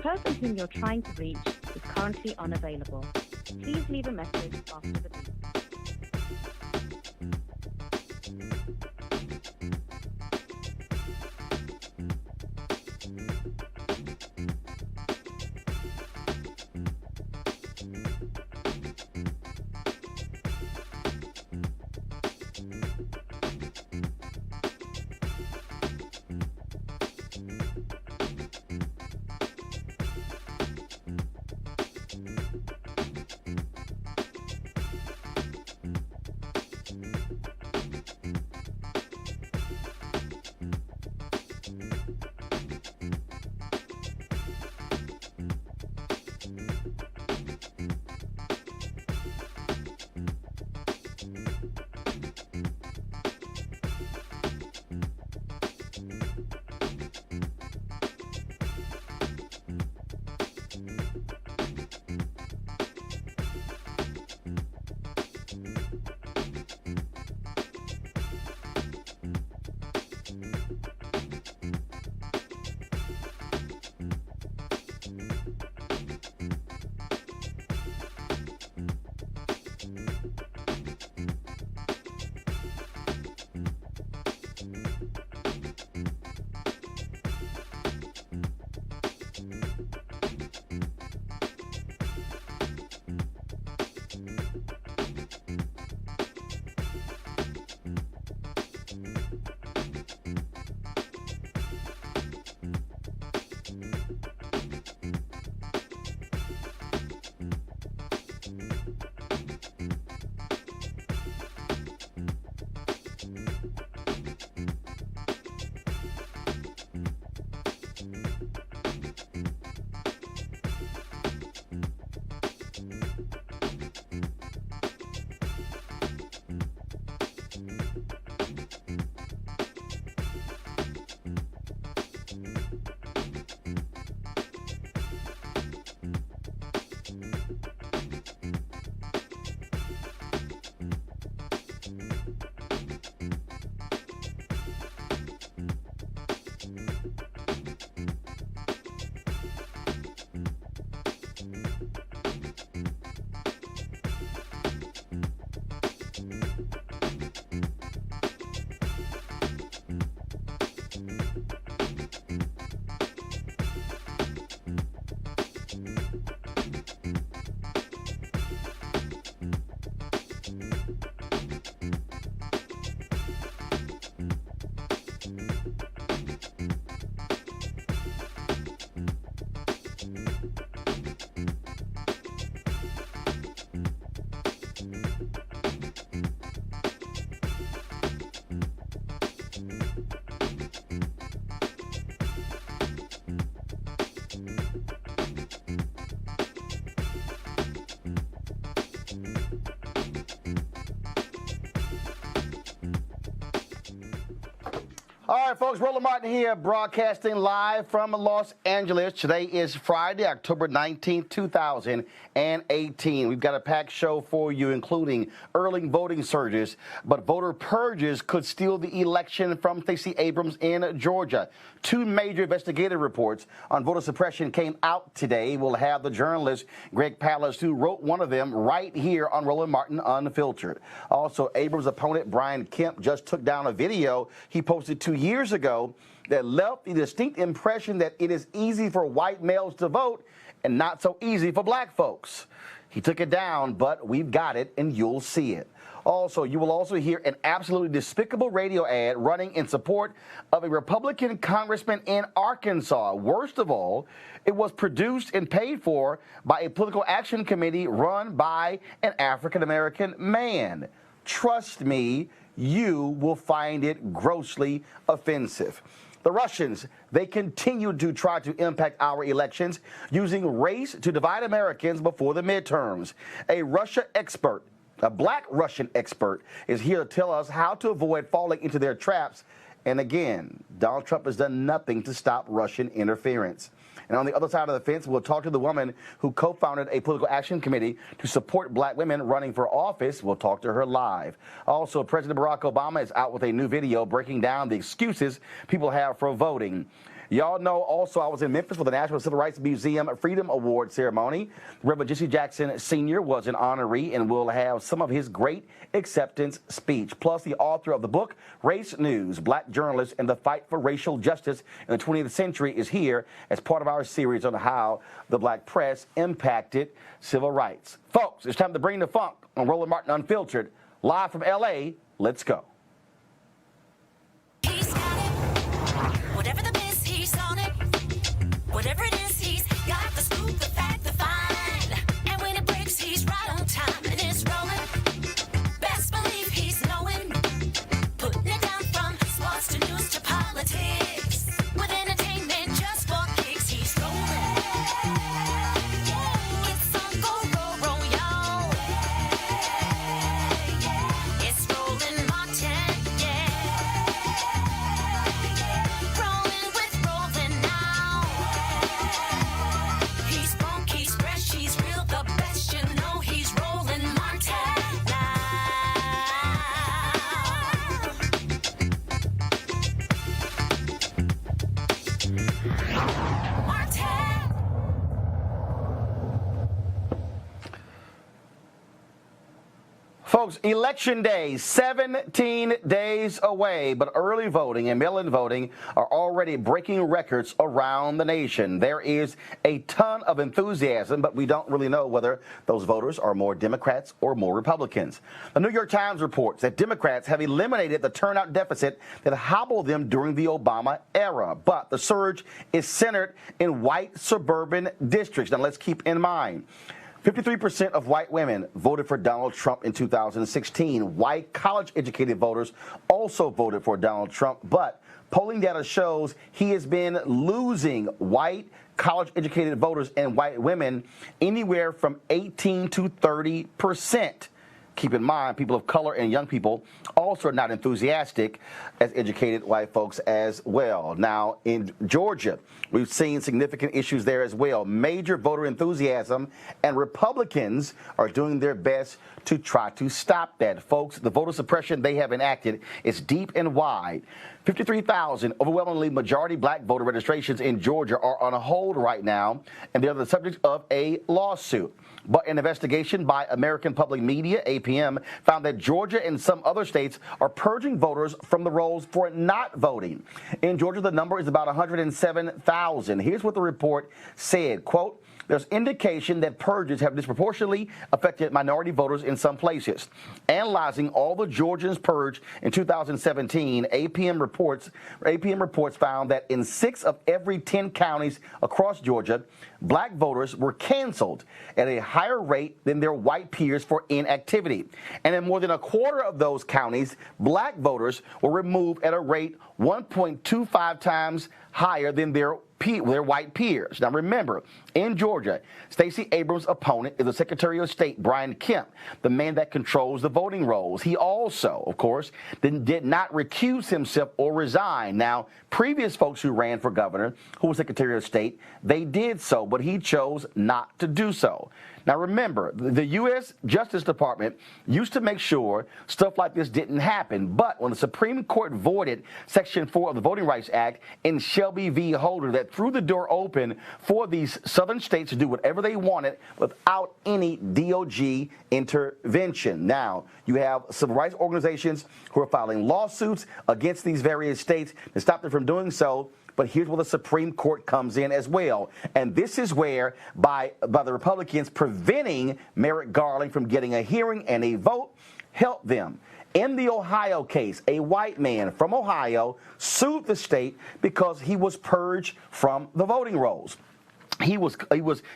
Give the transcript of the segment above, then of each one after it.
person whom you're trying to reach is currently unavailable. Please leave a message after the beep. All right, folks, Roland Martin here, broadcasting live from Los Angeles. Today is Friday, October 19th, 2018. We've got a packed show for you, including early voting surges, but voter purges could steal the election from Stacey Abrams in Georgia. Two major investigative reports on voter suppression came out today. We'll have the journalist Greg Palast, who wrote one of them, right here on Roland Martin Unfiltered. Also, Abrams' opponent Brian Kemp just took down a video he posted 2 years ago that left the distinct impression that it is easy for white males to vote and not so easy for black folks. He took it down, but we've got it, and you'll see it. Also, you will also hear an absolutely despicable radio ad running in support of a Republican congressman in Arkansas. Worst of all, it was produced and paid for by a political action committee run by an African-American man. Trust me, you will find it grossly offensive. The Russians, they continue to try to impact our elections using race to divide Americans before the midterms. A Russia expert, a black Russian expert, is here to tell us how to avoid falling into their traps. And again, Donald Trump has done nothing to stop Russian interference. And on the other side of the fence, we'll talk to the woman who co-founded a political action committee to support black women running for office. We'll talk to her live. Also, President Barack Obama is out with a new video breaking down the excuses people have for voting. Y'all know also I was in Memphis for the National Civil Rights Museum Freedom Award ceremony. Reverend Jesse Jackson Sr. was an honoree and will have some of his great acceptance speech. Plus, the author of the book, Race News, Black Journalists and the Fight for Racial Justice in the 20th Century, is here as part of our series on how the black press impacted civil rights. Folks, it's time to bring the funk on Roland Martin Unfiltered. Live from L.A., let's go. He's got it. Whatever the miss, he's on it. Whatever it is, he's got the scoop, the fact, the find. And when it breaks, he's right on time and it's rolling. Best believe he's knowing. Putting it down from sports to news to politics. With entertainment just for kicks, he's rolling. It's on go, roll, y'all. It's Roland Martin, yeah. Rolling with Roland now. He's funk, he's fresh, he's real, the best, you know he's Roland Martin now. Martin. Folks, Election Day, 17 days away, but early voting and mail-in voting are already breaking records around the nation. There is a ton of enthusiasm, but we don't really know whether those voters are more Democrats or more Republicans. The New York Times reports that Democrats have eliminated the turnout deficit that hobbled them during the Obama era, but the surge is centered in white suburban districts. Now, let's keep in mind, 53% of white women voted for Donald Trump in 2016. White college-educated voters also voted for Donald Trump, but polling data shows he has been losing white college-educated voters and white women anywhere from 18 to 30%. Keep in mind, people of color and young people also are not enthusiastic as educated white folks as well. Now, in Georgia, we've seen significant issues there as well. Major voter enthusiasm, and Republicans are doing their best to try to stop that. Folks, the voter suppression they have enacted is deep and wide. 53,000 overwhelmingly majority black voter registrations in Georgia are on hold right now, and they're the subject of a lawsuit. But an investigation by American Public Media, APM, found that Georgia and some other states are purging voters from the rolls for not voting. In Georgia, the number is about 107,000. Here's what the report said, quote, "There's indication that purges have disproportionately affected minority voters in some places. Analyzing all the Georgians purged in 2017, APM reports found that in 6 of every 10 counties across Georgia, black voters were canceled at a higher rate than their white peers for inactivity. And in more than a quarter of those counties, black voters were removed at a rate 1.25 times higher than their white peers." Now remember, in Georgia, Stacey Abrams' opponent is the Secretary of State, Brian Kemp, the man that controls the voting rolls. He also, of course, did not recuse himself or resign. Now, previous folks who ran for governor, who was Secretary of State, they did so, but he chose not to do so. Now remember, the U.S. Justice Department used to make sure stuff like this didn't happen, but when the Supreme Court voided Section 4 of the Voting Rights Act in Shelby v. Holder, that threw the door open for these southern states to do whatever they wanted without any DOJ intervention. Now, you have civil rights organizations who are filing lawsuits against these various states to stop them from doing so. But here's where the Supreme Court comes in as well. And this is where, by the Republicans preventing Merrick Garland from getting a hearing and a vote, helped them. In the Ohio case, a white man from Ohio sued the state because he was purged from the voting rolls. He was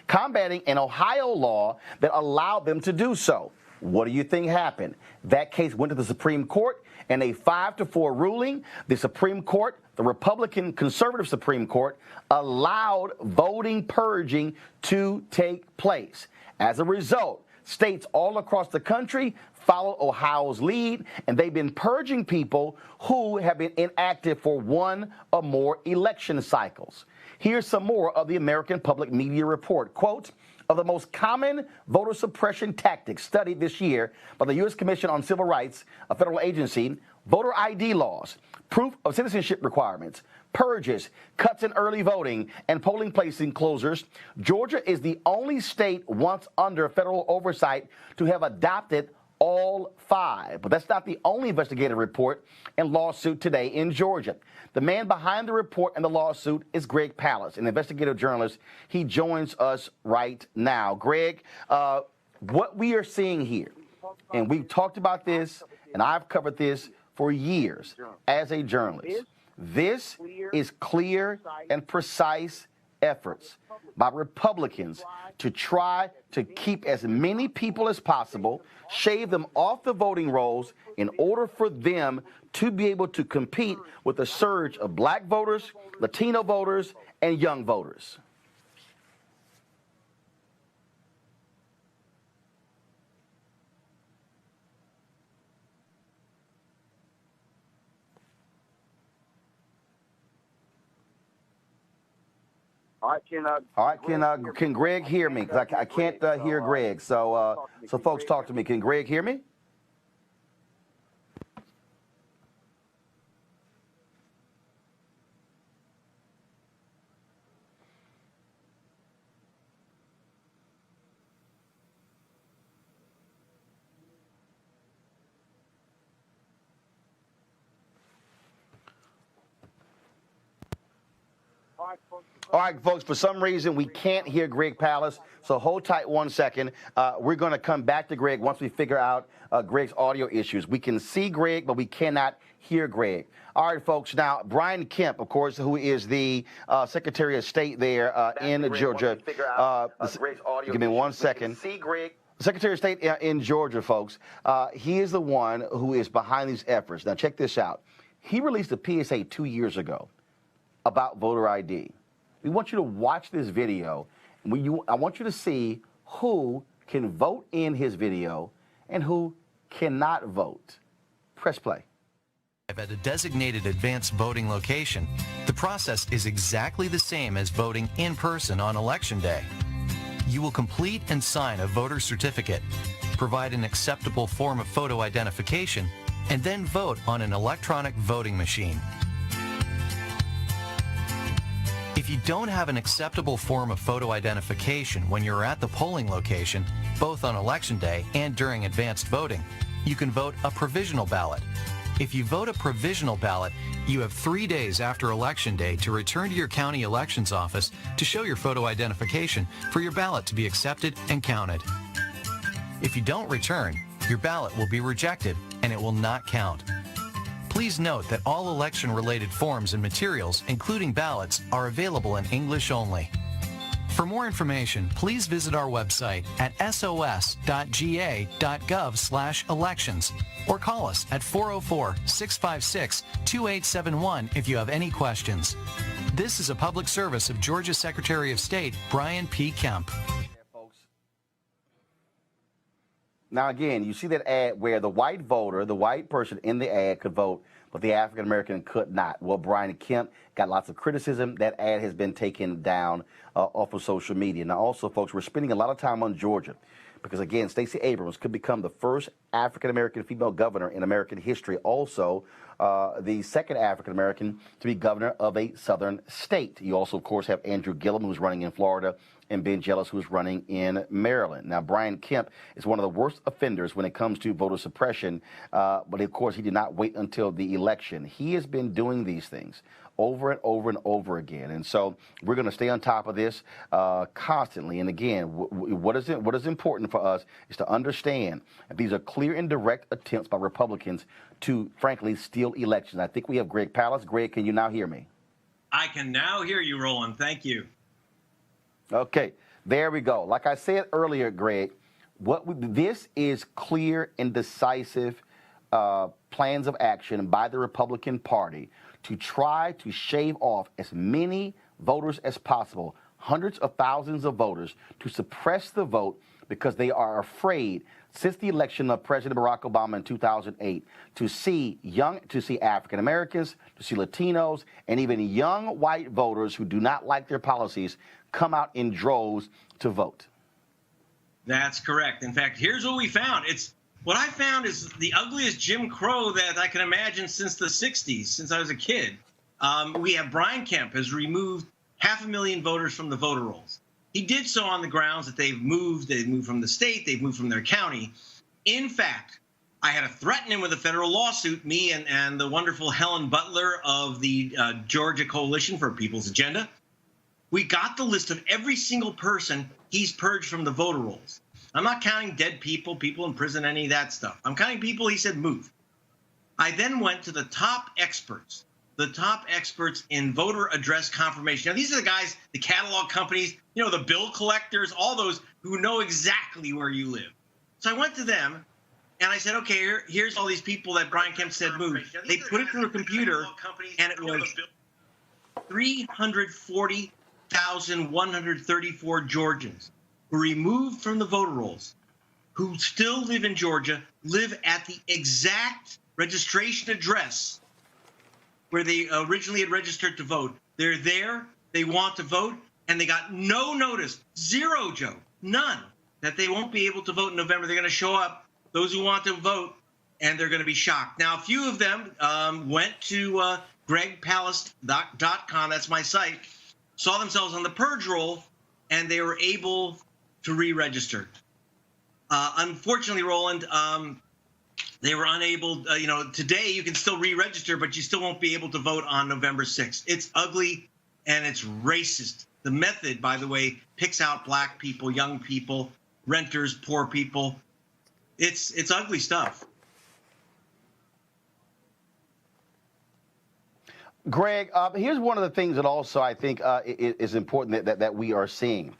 combating an Ohio law that allowed them to do so. What do you think happened? That case went to the Supreme Court, and a 5-4 ruling, the Supreme Court, the Republican conservative Supreme Court, allowed voting purging to take place. As a result, states all across the country follow Ohio's lead, and they've been purging people who have been inactive for 1 or more election cycles. Here's some more of the American Public Media report. Quote, of the most common voter suppression tactics studied this year by the U.S. Commission on Civil Rights, a federal agency, voter ID laws, proof of citizenship requirements, purges, cuts in early voting, and polling place enclosures, Georgia is the only state once under federal oversight to have adopted all 5. But that's not the only investigative report and lawsuit today in Georgia. The man behind the report and the lawsuit is Greg Palast, an investigative journalist. He joins us right now. Greg, what we are seeing here, and we've talked about this, and I've covered this for years as a journalist, this is clear and precise efforts by Republicans to try to keep as many people as possible, shave them off the voting rolls in order for them to be able to compete with the surge of black voters, Latino voters, and young voters. All right, Can Greg hear me? Because I can't hear Greg. So folks, talk to me. Can Greg hear me? All right, folks, for some reason, we can't hear Greg Palast, so hold tight 1 second. We're going to come back to Greg once we figure out Greg's audio issues. We can see Greg, but we cannot hear Greg. All right, folks, now, Brian Kemp, of course, who is the Secretary of State there in Georgia. Give me 1 second. See Greg. Secretary of State in Georgia, folks, he is the one who is behind these efforts. Now, check this out. He released a PSA 2 years ago about voter ID. We want you to watch this video. I want you to see who can vote in his video and who cannot vote. Press play. At a designated advanced voting location, the process is exactly the same as voting in person on Election Day. You will complete and sign a voter certificate, provide an acceptable form of photo identification, and then vote on an electronic voting machine. If you don't have an acceptable form of photo identification when you're at the polling location, both on Election Day and during advanced voting, you can vote a provisional ballot. If you vote a provisional ballot, you have 3 days after Election Day to return to your county elections office to show your photo identification for your ballot to be accepted and counted. If you don't return, your ballot will be rejected and it will not count. Please note that all election-related forms and materials, including ballots, are available in English only. For more information, please visit our website at sos.ga.gov/elections or call us at 404-656-2871 if you have any questions. This is a public service of Georgia Secretary of State Brian P. Kemp. Now, again, you see that ad where the white voter, the white person in the ad could vote, but the African-American could not. Well, Brian Kemp got lots of criticism. That ad has been taken down off of social media. Now, also, folks, we're spending a lot of time on Georgia because, again, Stacey Abrams could become the first African-American female governor in American history. Also, the second African-American to be governor of a southern state. You also, of course, have Andrew Gillum, who's running in Florida, and Ben Jealous, who's running in Maryland. Now, Brian Kemp is one of the worst offenders when it comes to voter suppression, but of course, he did not wait until the election. He has been doing these things over and over and over again, and so we're going to stay on top of this constantly. And again, what is important for us is to understand that these are clear and direct attempts by Republicans to, frankly, steal elections. I think we have Greg Palast. Greg, can you now hear me? I can now hear you, Roland. Thank you. Okay, there we go. Like I said earlier, Greg, this is clear and decisive plans of action by the Republican Party to try to shave off as many voters as possible, hundreds of thousands of voters, to suppress the vote because they are afraid, since the election of President Barack Obama in 2008, to see African Americans, to see Latinos, and even young white voters who do not like their policies come out in droves to vote. That's correct. In fact, here's what we found. What I found is the ugliest Jim Crow that I can imagine since the 60s, since I was a kid. We have Brian Kemp has removed 500,000 voters from the voter rolls. He did so on the grounds that they've moved from the state, they've moved from their county. In fact, I had to threaten him with a federal lawsuit, me and the wonderful Helen Butler of the Georgia Coalition for People's Agenda. We got the list of every single person he's purged from the voter rolls. I'm not counting dead people, people in prison, any of that stuff. I'm counting people he said move. I then went to the top experts in voter address confirmation. Now, these are the guys, the catalog companies, the bill collectors, all those who know exactly where you live. So I went to them, and I said, okay, here's all these people that Brian Kemp said moved. They put it through a computer, and it was 340,134 Georgians who were removed from the voter rolls, who still live in Georgia, live at the exact registration address where they originally had registered to vote. They're there, they want to vote, and they got no notice, zero, Joe, none, that they won't be able to vote in November. They're going to show up, those who want to vote, and they're going to be shocked. Now, a few of them went to gregpalast.com, that's my site, saw themselves on the purge roll, and they were able to re-register. Unfortunately, Roland, they were unable, today you can still re-register, but you still won't be able to vote on November 6th. It's ugly and it's racist. The method, by the way, picks out black people, young people, renters, poor people. It's ugly stuff. Greg, here's one of the things that also I think is important that we are seeing.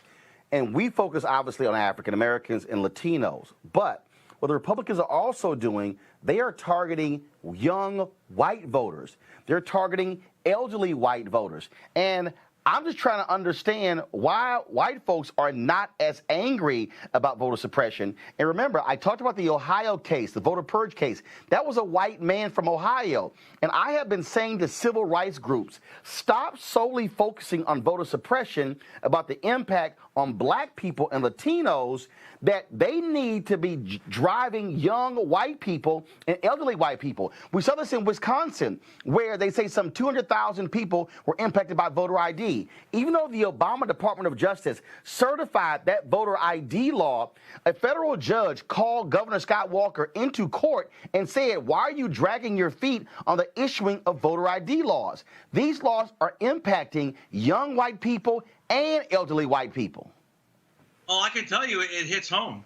And we focus obviously on African Americans and Latinos, but what the Republicans are also doing, they are targeting young white voters. They're targeting elderly white voters. And I'm just trying to understand why white folks are not as angry about voter suppression. And remember, I talked about the Ohio case, the voter purge case. That was a white man from Ohio. And I have been saying to civil rights groups, stop solely focusing on voter suppression about the impact on black people and Latinos, that they need to be driving young white people and elderly white people. We saw this in Wisconsin, where they say some 200,000 people were impacted by voter ID. Even though the Obama Department of Justice certified that voter ID law, a federal judge called Governor Scott Walker into court and said, why are you dragging your feet on the issuing of voter ID laws? These laws are impacting young white people and elderly white people. Well, I can tell you it hits home.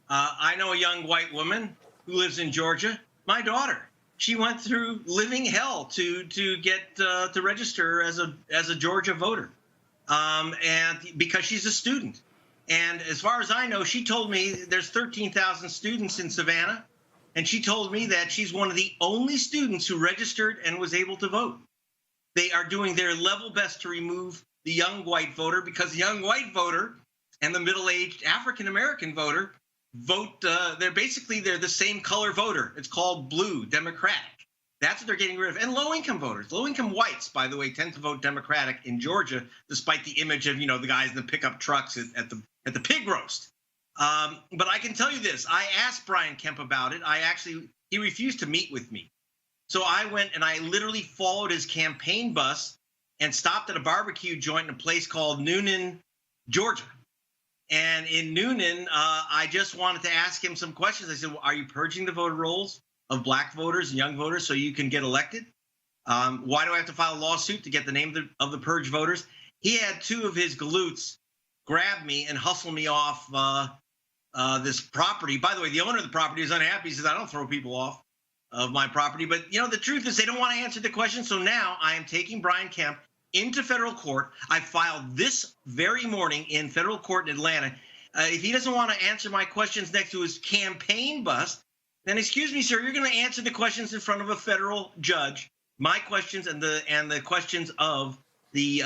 I know a young white woman who lives in Georgia, my daughter. She went through living hell to get to register as a Georgia voter, and because she's a student. And as far as I know, she told me there's 13,000 students in Savannah, and she told me that she's one of the only students who registered and was able to vote. They are doing their level best to remove the young white voter, because the young white voter and the middle-aged African-American voter vote, they're the same color voter. It's called blue, Democratic. That's what they're getting rid of. And low-income voters. Low-income whites, by the way, tend to vote Democratic in Georgia, despite the image of, the guys in the pickup trucks at the pig roast. But I can tell you this. I asked Brian Kemp about it. He refused to meet with me. So I went and I literally followed his campaign bus and stopped at a barbecue joint in a place called Noonan, Georgia. And in Noonan, I just wanted to ask him some questions. I said, well, are you purging the voter rolls of black voters and young voters so you can get elected? Why do I have to file a lawsuit to get the name of the purge voters? He had two of his galoots grab me and hustle me off this property. By the way, the owner of the property is unhappy. He says, I don't throw people off of my property. But, the truth is they don't want to answer the question. So now I am taking Brian Kemp into federal court. I filed this very morning in federal court in Atlanta. If he doesn't want to answer my questions next to his campaign bus, then excuse me, sir, you're going to answer the questions in front of a federal judge. My questions and the questions of the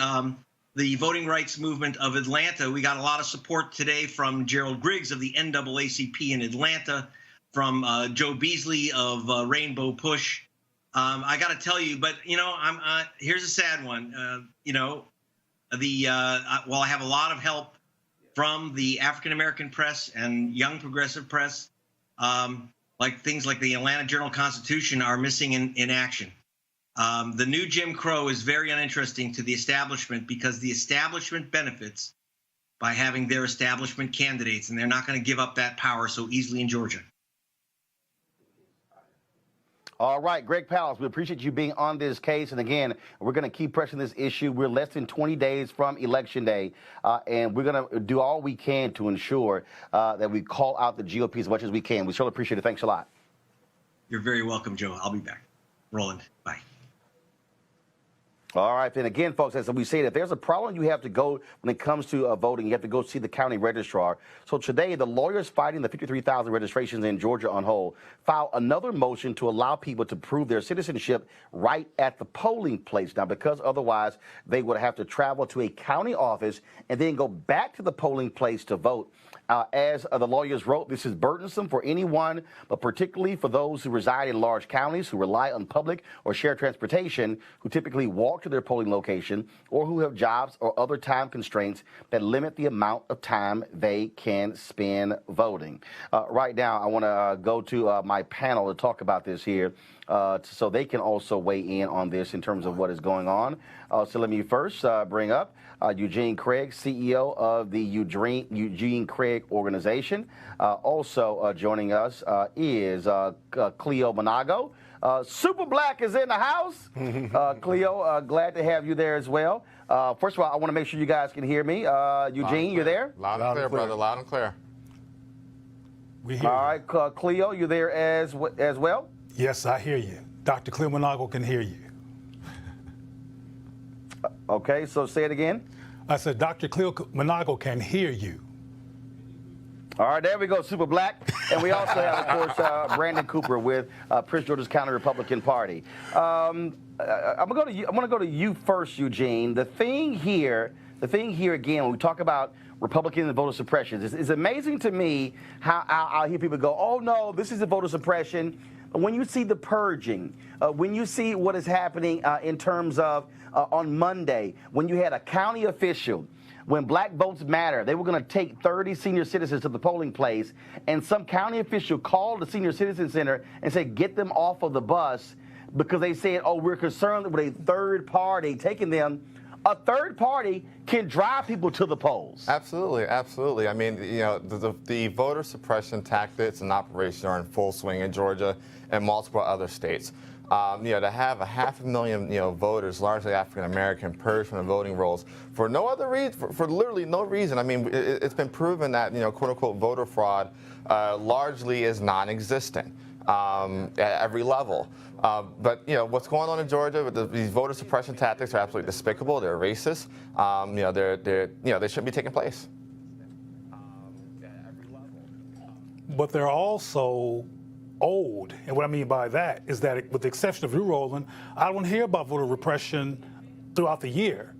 voting rights movement of Atlanta. We got a lot of support today from Gerald Griggs of the NAACP in Atlanta, from Joe Beasley of Rainbow Push. I got to tell you, but here's a sad one. While I have a lot of help from the African American press and young progressive press, like things like the Atlanta Journal-Constitution, are missing in action. The new Jim Crow is very uninteresting to the establishment because the establishment benefits by having their establishment candidates, and they're not going to give up that power so easily in Georgia. All right, Greg Palast, we appreciate you being on this case. And again, we're going to keep pressing this issue. We're less than 20 days from Election Day, and we're going to do all we can to ensure that we call out the GOP as much as we can. We surely appreciate it. Thanks a lot. You're very welcome, Joe. I'll be back. Roland, bye. All right, then again, folks, as we say, if there's a problem, you have to go when it comes to voting, you have to go see the county registrar. So today, the lawyers fighting the 53,000 registrations in Georgia on hold filed another motion to allow people to prove their citizenship right at the polling place. Now, because otherwise they would have to travel to a county office and then go back to the polling place to vote. As the lawyers wrote, this is burdensome for anyone, but particularly for those who reside in large counties, who rely on public or shared transportation, who typically walk to their polling location, or who have jobs or other time constraints that limit the amount of time they can spend voting. Right now, I want to go to my panel to talk about this here, so they can also weigh in on this in terms of what is going on. So let me first bring up Eugene Craig, CEO of the Eugene Craig Organization. Also joining us is Cleo Monago. Super Black is in the house. Cleo, glad to have you there as well. First of all, I want to make sure you guys can hear me. Eugene, you're there? Loud and clear, brother. Loud and clear. We hear you. All right, Cleo, you there as well? Yes, I hear you. Dr. Cleo Monago can hear you. Okay, so say it again. I said Dr. Cleo Monago can hear you. All right, there we go, Super Black. And we also have, of course, Brandon Cooper with Prince George's County Republican Party. I'm gonna go to you first, Eugene. The thing here again, when we talk about Republican and voter suppression, it's amazing to me how I hear people go, oh no, this is a voter suppression. When you see the purging, when you see what is happening in terms of on Monday, when you had a county official, when Black Votes Matter, they were going to take 30 senior citizens to the polling place, and some county official called the senior citizen center and said, get them off of the bus, because they said, oh, we're concerned with a third party taking them. A third party can drive people to the polls. Absolutely, absolutely. I mean, you know, the voter suppression tactics and operation are in full swing in Georgia and multiple other states. You know, to have 500,000, you know, voters, largely African American, purged from the voting rolls for no other reason, for literally no reason. I mean, it's been proven that, you know, quote unquote voter fraud largely is non-existent at every level. But you know what's going on in Georgia with these voter suppression tactics are absolutely despicable. They're racist. You know, they shouldn't be taking place. At every level. But they're also old. And what I mean by that is that, with the exception of you, Roland, I don't hear about voter repression throughout the year.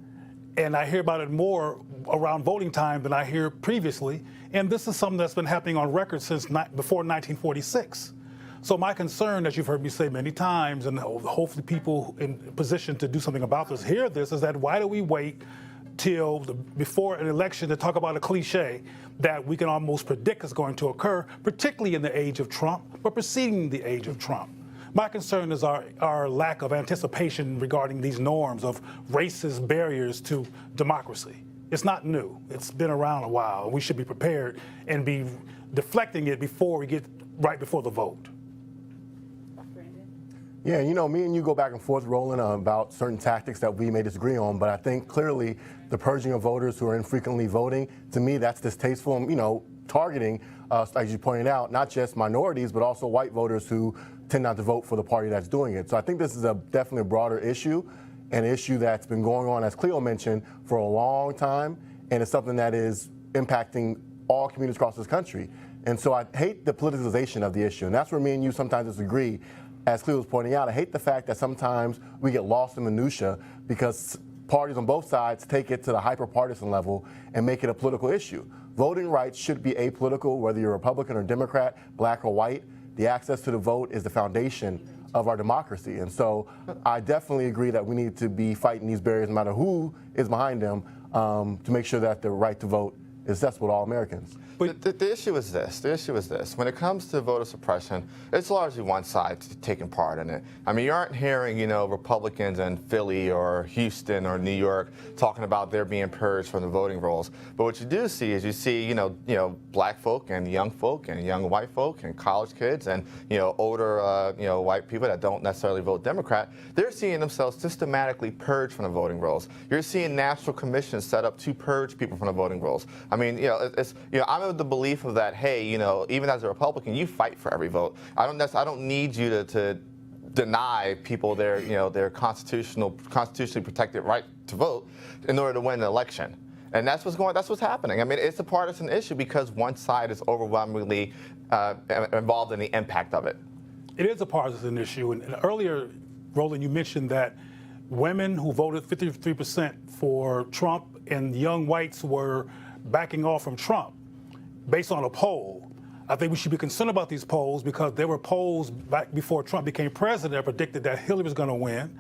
And I hear about it more around voting time than I hear previously. And this is something that's been happening on record since before 1946. So my concern, as you've heard me say many times, and hopefully people in position to do something about this hear this, is that why do we wait till before an election to talk about a cliche that we can almost predict is going to occur, particularly in the age of Trump, but preceding the age of Trump? My concern is our lack of anticipation regarding these norms of racist barriers to democracy. It's not new. It's been around a while. We should be prepared and be deflecting it before we get right before the vote. Yeah, you know, me and you go back and forth, Roland, about certain tactics that we may disagree on, but I think clearly the purging of voters who are infrequently voting, to me, that's distasteful, and, you know, targeting, as you pointed out, not just minorities, but also white voters who tend not to vote for the party that's doing it. So I think this is definitely a broader issue, an issue that's been going on, as Cleo mentioned, for a long time, and it's something that is impacting all communities across this country. And so I hate the politicization of the issue, and that's where me and you sometimes disagree. As Cleo was pointing out, I hate the fact that sometimes we get lost in minutia because parties on both sides take it to the hyper-partisan level and make it a political issue. Voting rights should be apolitical, whether you're Republican or Democrat, black or white. The access to the vote is the foundation of our democracy. And so I definitely agree that we need to be fighting these barriers, no matter who is behind them, to make sure that the right to vote is accessible to all Americans. But the issue is this. The issue is this. When it comes to voter suppression, it's largely one side taking part in it. I mean, you aren't hearing, Republicans in Philly or Houston or New York talking about they're being purged from the voting rolls. But what you do see is you see, black folk and young white folk and college kids and, older, white people that don't necessarily vote Democrat. They're seeing themselves systematically purged from the voting rolls. You're seeing national commissions set up to purge people from the voting rolls. I mean, I'm of the belief of that. Hey, even as a Republican, you fight for every vote. I don't need you to deny people their constitutionally protected right to vote in order to win an election. And that's what's happening. I mean, it's a partisan issue because one side is overwhelmingly involved in the impact of it. It is a partisan issue. And earlier, Roland, you mentioned that women who voted 53% for Trump and young whites were backing off from Trump based on a poll. I think we should be concerned about these polls because there were polls back before Trump became president that predicted that Hillary was going to win,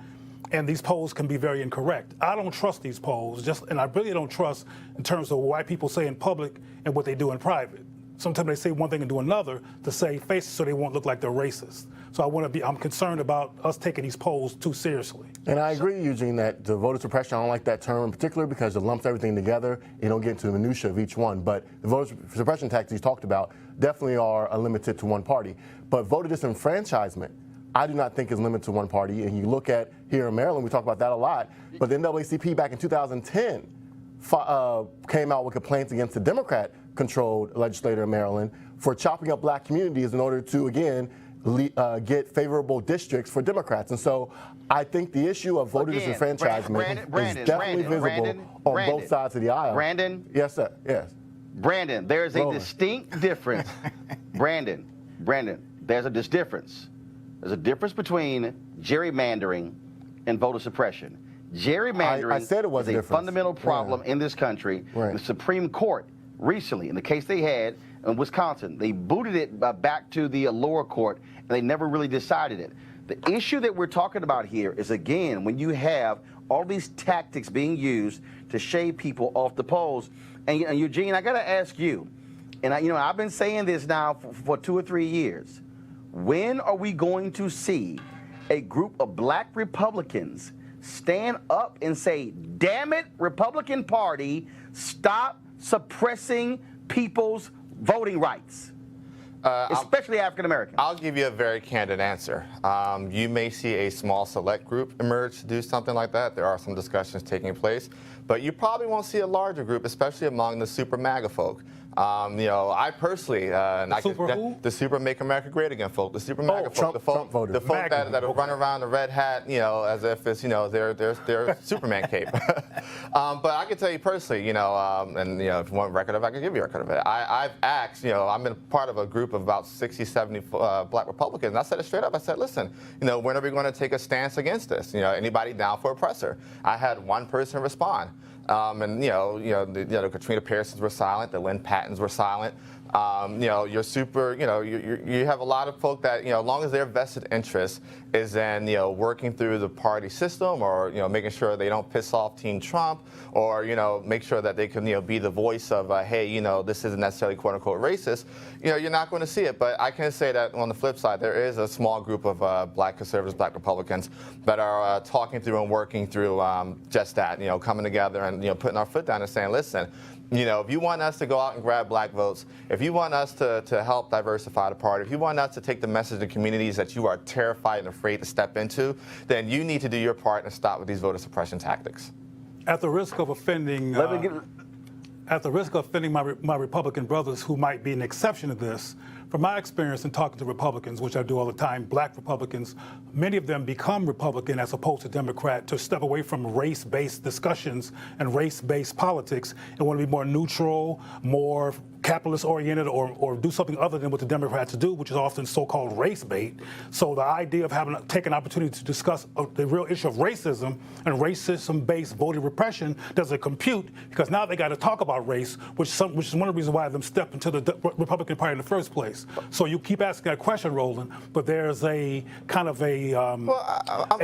and these polls can be very incorrect. I don't trust these polls, and I really don't trust in terms of what white people say in public and what they do in private. Sometimes they say one thing and do another to save faces so they won't look like they're racist. So I'm concerned about us taking these polls too seriously. And I agree, Eugene, that the voter suppression, I don't like that term in particular because it lumps everything together. You don't get into the minutia of each one. But the voter suppression tactics you talked about definitely are limited to one party. But voter disenfranchisement, I do not think is limited to one party. And you look at here in Maryland, we talk about that a lot. But the NAACP back in 2010 came out with complaints against the Democrat-controlled legislator in Maryland for chopping up black communities in order to, again, get favorable districts for Democrats. And so I think the issue of voter disenfranchisement is definitely visible on both sides of the aisle. Brandon? Yes, sir. Yes. Brandon, there's a distinct difference. Brandon, there's a difference. There's a difference between gerrymandering and voter suppression. Gerrymandering I said it was is a fundamental problem in this country. Right. The Supreme Court recently, in the case they had in Wisconsin, they booted it back to the lower court, and they never really decided it. The issue that we're talking about here is, again, when you have all these tactics being used to shave people off the polls. And Eugene, I got to ask you, and I've been saying this now for 2 or 3 years. When are we going to see a group of black Republicans stand up and say, damn it, Republican Party, stop suppressing people's voting rights, especially African Americans? I'll give you a very candid answer. You may see a small select group emerge to do something like that. There are some discussions taking place, but you probably won't see a larger group, especially among the super MAGA folk. I personally, the super Make America Great Again folk, the super MAGA folk, the folk that run around the red hat, as if it's, their Superman cape. But I can tell you personally, and if you want record of it, I can give you a record of it. I've asked, I'm in part of a group of about 60, 70 black Republicans, and I said it straight up. I said, listen, when are we going to take a stance against this? Anybody down for oppressor? I had one person respond. The Katrina Pearsons were silent, the Lynn Pattons were silent. You're super, you have a lot of folk that, as long as their vested interest is in, working through the party system or, making sure they don't piss off Team Trump or, make sure that they can, be the voice of, hey, this isn't necessarily quote unquote racist, you're not going to see it. But I can say that on the flip side, there is a small group of black conservatives, black Republicans that are talking through and working through just that, coming together and, putting our foot down and saying, listen, if you want us to go out and grab black votes, if you want us to help diversify the party, if you want us to take the message to communities that you are terrified and afraid to step into, then you need to do your part and stop with these voter suppression tactics. At the risk of offending, my Republican brothers who might be an exception to this, from my experience in talking to Republicans, which I do all the time, black Republicans, many of them become Republican as opposed to Democrat to step away from race-based discussions and race-based politics and want to be more neutral, more capitalist-oriented or do something other than what the Democrats do, which is often so-called race bait. So the idea of taking an opportunity to discuss the real issue of racism and racism-based voter repression doesn't compute, because now they got to talk about race, which is one of the reasons why them step into the Republican Party in the first place. So you keep asking that question, Roland, but there's a kind of a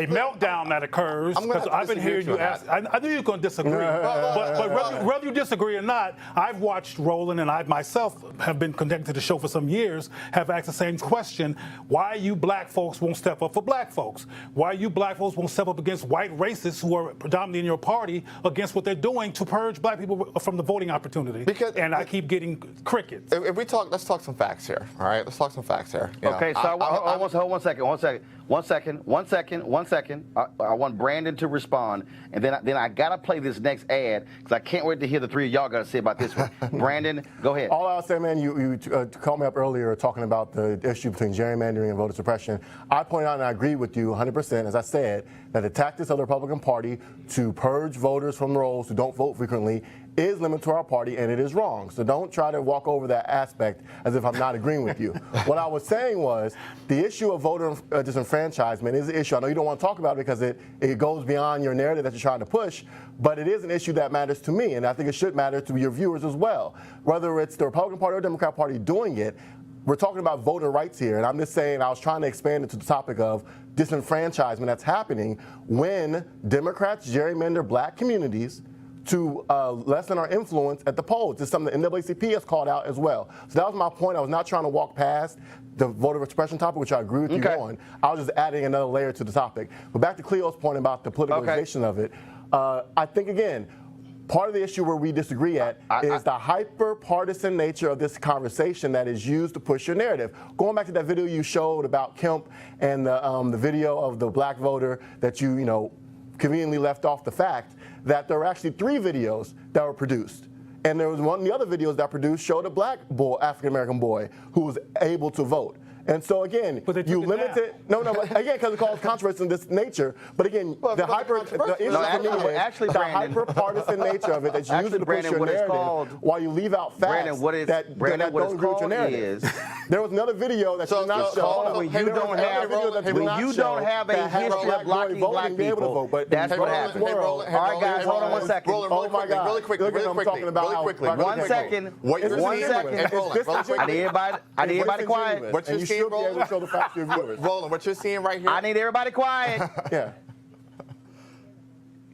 meltdown that occurs, because I've been hearing you ask. I knew you were going to disagree, but whether you disagree or not, I've watched Roland, and I myself have been connected to the show for some years, have asked the same question: why you black folks won't step up for black folks? Why you black folks won't step up against white racists who are predominantly in your party against what they're doing to purge black people from the voting opportunity? And I keep getting crickets. If we talk, let's talk some facts here. All right, let's talk some facts here. Okay, so hold one second. I want Brandon to respond, and then I gotta play this next ad because I can't wait to hear the three of y'all got to say about this one. Brandon, go ahead. All I'll say, man, you called me up earlier talking about the issue between gerrymandering and voter suppression. I pointed out, and I agree with you 100%, as I said, that the tactics of the Republican Party to purge voters from the rolls who don't vote frequently is limited to our party, and it is wrong. So don't try to walk over that aspect as if I'm not agreeing with you. What I was saying was the issue of voter disenfranchisement is an issue. I know you don't want to talk about it because it goes beyond your narrative that you're trying to push, but it is an issue that matters to me, and I think it should matter to your viewers as well. Whether it's the Republican Party or Democrat Party doing it, we're talking about voter rights here, and I'm just saying I was trying to expand it to the topic of disenfranchisement that's happening when Democrats gerrymander black communities to lessen our influence at the polls. This is something the NAACP has called out as well. So that was my point. I was not trying to walk past the voter suppression topic, which I agree with you on. I was just adding another layer to the topic. But back to Cleo's point about the politicalization of it, I think, again, part of the issue where we disagree at is the hyper-partisan nature of this conversation that is used to push your narrative. Going back to that video you showed about Kemp and the video of the black voter that you conveniently left off the fact that there were actually 3 videos that were produced. And there was one of the other videos that produced showed a black boy, African-American boy, who was able to vote. And so again, you limit it. No, but again, because it causes controversy in this nature. But again, the hyper-partisan nature of it that's used to push your narrative, while you leave out facts that don't agree with your narrative. There was another video that you not show. When you don't have a history of blocking black people, that's what happens. All right, guys, hold on one second. Oh my God! Really quickly. 1 second. 1 second. I need everybody quiet. What you're seeing, Roland, what you're seeing right here. I need everybody quiet. Yeah.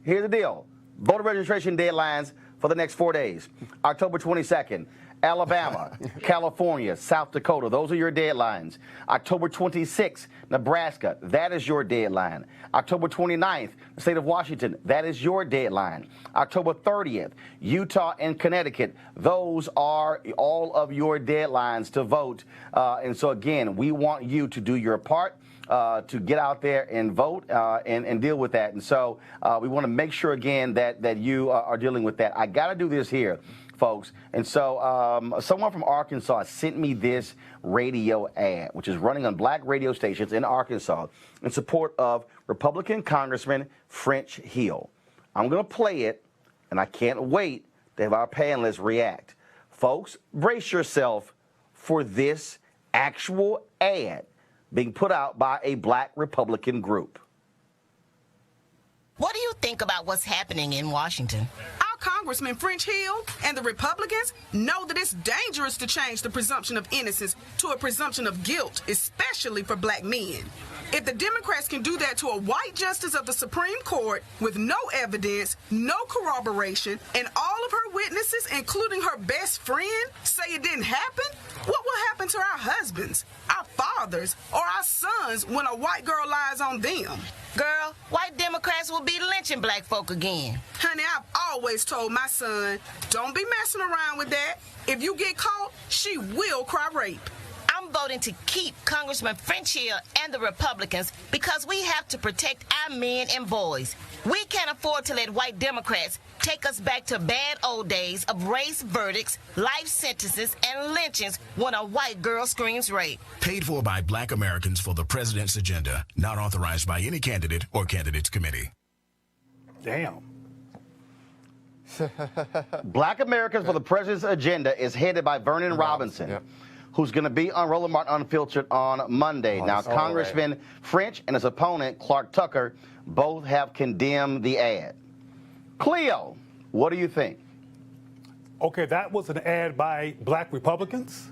Here's the deal. Voter registration deadlines for the next 4 days. October 22nd, Alabama, California, South Dakota. Those are your deadlines. October 26th, Nebraska. That is your deadline. October 29th, the state of Washington. That is your deadline. October 30th, Utah and Connecticut. Those are all of your deadlines to vote. And so, again, we want you to do your part. To get out there and vote and deal with that. And so we want to make sure, again, that you are dealing with that. I got to do this here, folks. And so someone from Arkansas sent me this radio ad, which is running on black radio stations in Arkansas in support of Republican Congressman French Hill. I'm going to play it, and I can't wait to have our panelists react. Folks, brace yourself for this actual ad being put out by a black Republican group. What do you think about what's happening in Washington? Our Congressman French Hill and the Republicans know that it's dangerous to change the presumption of innocence to a presumption of guilt, especially for black men. If the Democrats can do that to a white justice of the Supreme Court with no evidence, no corroboration, and all of her witnesses, including her best friend, say it didn't happen, what will happen to our husbands, our fathers, or our sons when a white girl lies on them? Girl, white Democrats will be lynching black folk again. Honey, I've always told my son, don't be messing around with that. If you get caught, she will cry rape. I'm voting to keep Congressman French Hill and the Republicans because we have to protect our men and boys. We can't afford to let white Democrats take us back to bad old days of race verdicts, life sentences, and lynchings when a white girl screams rape. Paid for by black Americans for the president's agenda. Not authorized by any candidate or candidates committee. Damn. Black Americans for the President's Agenda is headed by Vernon Robinson. Yep. Who's going to be on Roland Martin Unfiltered on Monday. Now, Congressman French and his opponent, Clark Tucker, both have condemned the ad. Cleo, what do you think? Okay, that was an ad by black Republicans?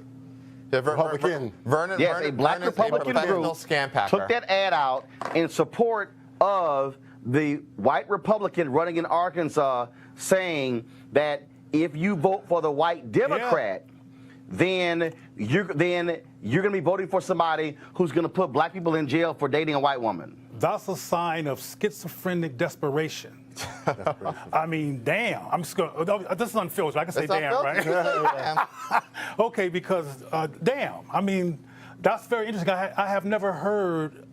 Yeah, Republican. Vernon, Yes, a black Republican group scam packer. took that ad out in support of the white Republican running in Arkansas, saying that if you vote for the white Democrat, then you're going to be voting for somebody who's going to put black people in jail for dating a white woman. That's a sign of schizophrenic desperation. I mean, damn. I'm just going to, this is unfiltered. I can say damn, right? Okay, because damn. I mean, that's very interesting. I have never heard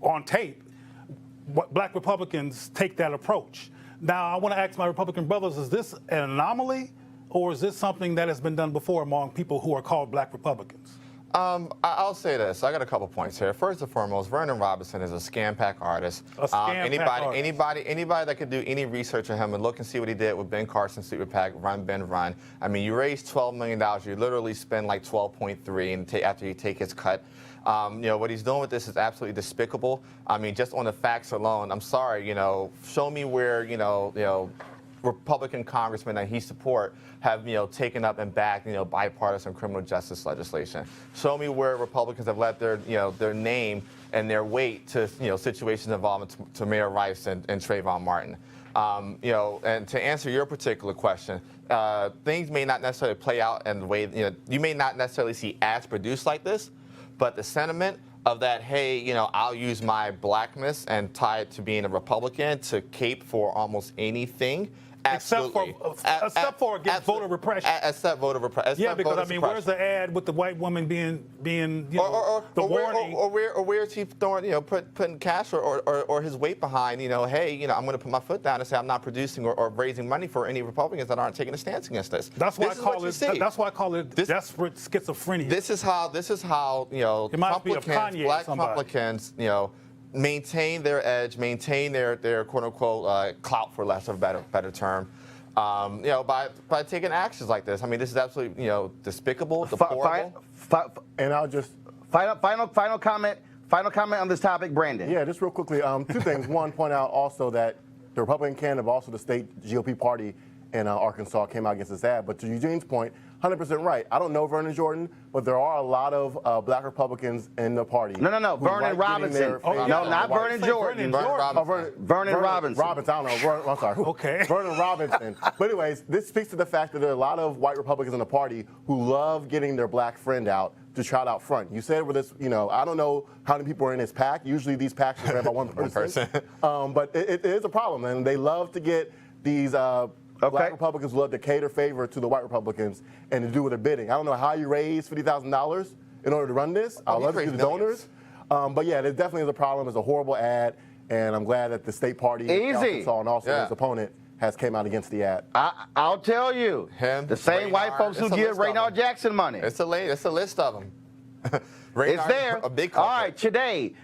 on tape what black Republicans take that approach. Now, I want to ask my Republican brothers, is this an anomaly? Or is this something that has been done before among people who are called black Republicans? I'll say this. I got a couple points here. First and foremost, Vernon Robinson is a scam pack artist. Anybody that could do any research on him and look and see what he did with Ben Carson's Super PAC, Run, Ben, Run. I mean, you raise $12 million. You literally spend like 12.3 and after you take his cut. What he's doing with this is absolutely despicable. I mean, just on the facts alone, I'm sorry, show me where, Republican congressmen that he support have, taken up and backed, bipartisan criminal justice legislation. Show me where Republicans have let their name and their weight to, situations involving Tamir Rice and Trayvon Martin. And to answer your particular question, things may not necessarily play out in the way, you may not necessarily see ads produced like this, but the sentiment of that, hey, I'll use my blackness and tie it to being a Republican to cape for almost anything. Absolutely. Except for against voter repression. Except voter repression. Yeah, because I mean, where's the ad with the white woman being the warning? Where is he throwing, putting cash or his weight behind, hey, I'm going to put my foot down and say I'm not producing or raising money for any Republicans that aren't taking a stance against this. That's why I call it. That's why I call it desperate schizophrenia. This is how black Republicans, maintain their edge, maintain their quote unquote clout, for less of a better term, by taking actions like this. I mean, this is absolutely despicable, deplorable. And I'll just final comment on this topic, Brandon. Yeah, just real quickly, two things. One, point out also that the Republican candidate, but also the state GOP party in Arkansas came out against this ad. But to Eugene's point, 100% right. I don't know Vernon Jordan, but there are a lot of black Republicans in the party. No. Vernon Robinson. No, not Vernon Jordan. Vernon Robinson. I don't know. I'm sorry. Okay. Vernon Robinson. But anyways, this speaks to the fact that there are a lot of white Republicans in the party who love getting their black friend out to trot out front. You said with this, I don't know how many people are in this pack. Usually these packs are ran by one person. But it is a problem, and they love to get these black Republicans love to cater favor to the white Republicans and to do what they're bidding. I don't know how you raise $50,000 in order to run this. I love to see the donors. But yeah, there definitely is a problem. It's a horrible ad, and I'm glad that the state party in Arkansas and also his opponent has came out against the ad. I'll tell you, the same white folks who give Raynard Jackson money. It's a list of them. It's there. A big all right, today,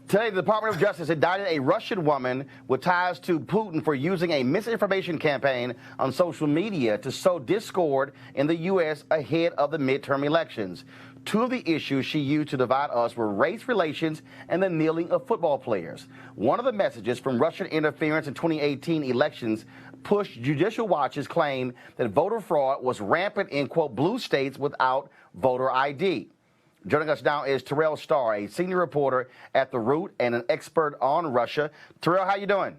the Department of Justice indicted a Russian woman with ties to Putin for using a misinformation campaign on social media to sow discord in the U.S. ahead of the midterm elections. Two of the issues she used to divide us were race relations and the kneeling of football players. One of the messages from Russian interference in 2018 elections pushed Judicial Watch's claim that voter fraud was rampant in, quote, blue states without voter ID. Joining us now is Terrell Starr, a senior reporter at The Root and an expert on Russia. Terrell, how you doing?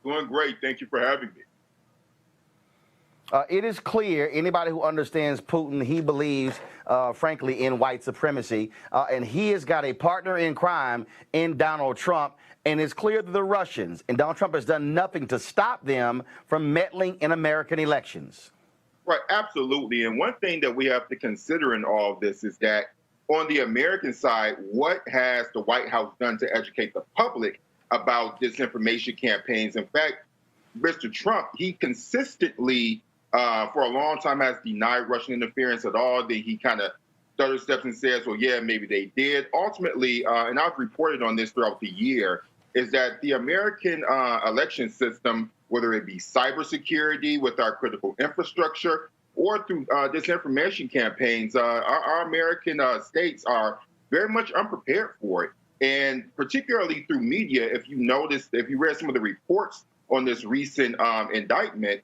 Doing great. Thank you for having me. It is clear, anybody who understands Putin, he believes, frankly, in white supremacy. And he has got a partner in crime in Donald Trump. And it's clear that the Russians and Donald Trump has done nothing to stop them from meddling in American elections. Right, absolutely. And one thing that we have to consider in all of this is that on the American side, what has the White House done to educate the public about disinformation campaigns? In fact, Mr. Trump, he consistently, for a long time, has denied Russian interference at all. Then he kind of stutters steps and says, well, yeah, maybe they did. Ultimately, and I've reported on this throughout the year, is that the American election system whether it be cybersecurity with our critical infrastructure or through disinformation campaigns. Our American states are very much unprepared for it. And particularly through media, if you read some of the reports on this recent indictment,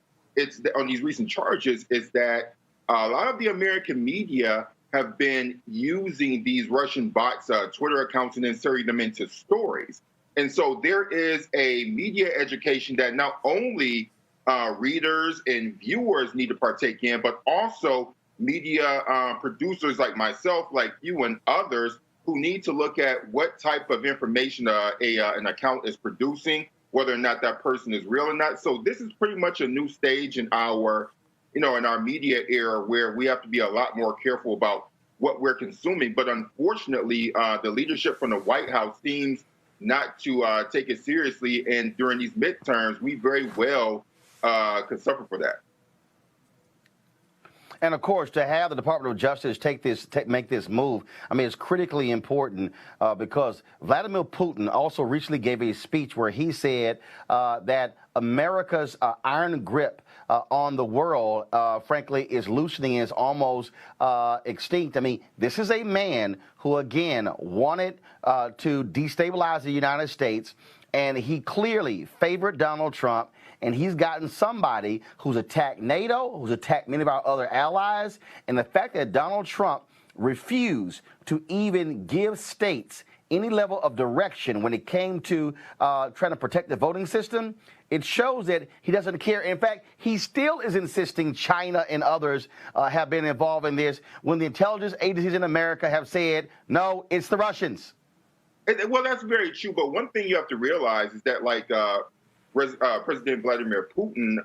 on these recent charges, is that a lot of the American media have been using these Russian bots, Twitter accounts, and inserting them into stories. And so there is a media education that not only readers and viewers need to partake in, but also media producers like myself, like you and others, who need to look at what type of information an account is producing, whether or not that person is real or not. So this is pretty much a new stage in our media era where we have to be a lot more careful about what we're consuming. But unfortunately, the leadership from the White House seems not to take it seriously. And during these midterms, we very well could suffer for that. And of course, to have the Department of Justice make this move, I mean, it's critically important because Vladimir Putin also recently gave a speech where he said that America's iron grip on the world, frankly, is loosening and is almost extinct. I mean, this is a man who, again, wanted to destabilize the United States, and he clearly favored Donald Trump. And he's gotten somebody who's attacked NATO, who's attacked many of our other allies. And the fact that Donald Trump refused to even give states any level of direction when it came to trying to protect the voting system, it shows that he doesn't care. In fact, he still is insisting China and others have been involved in this when the intelligence agencies in America have said, no, it's the Russians. Well, that's very true. But one thing you have to realize is that, like, President Vladimir Putin,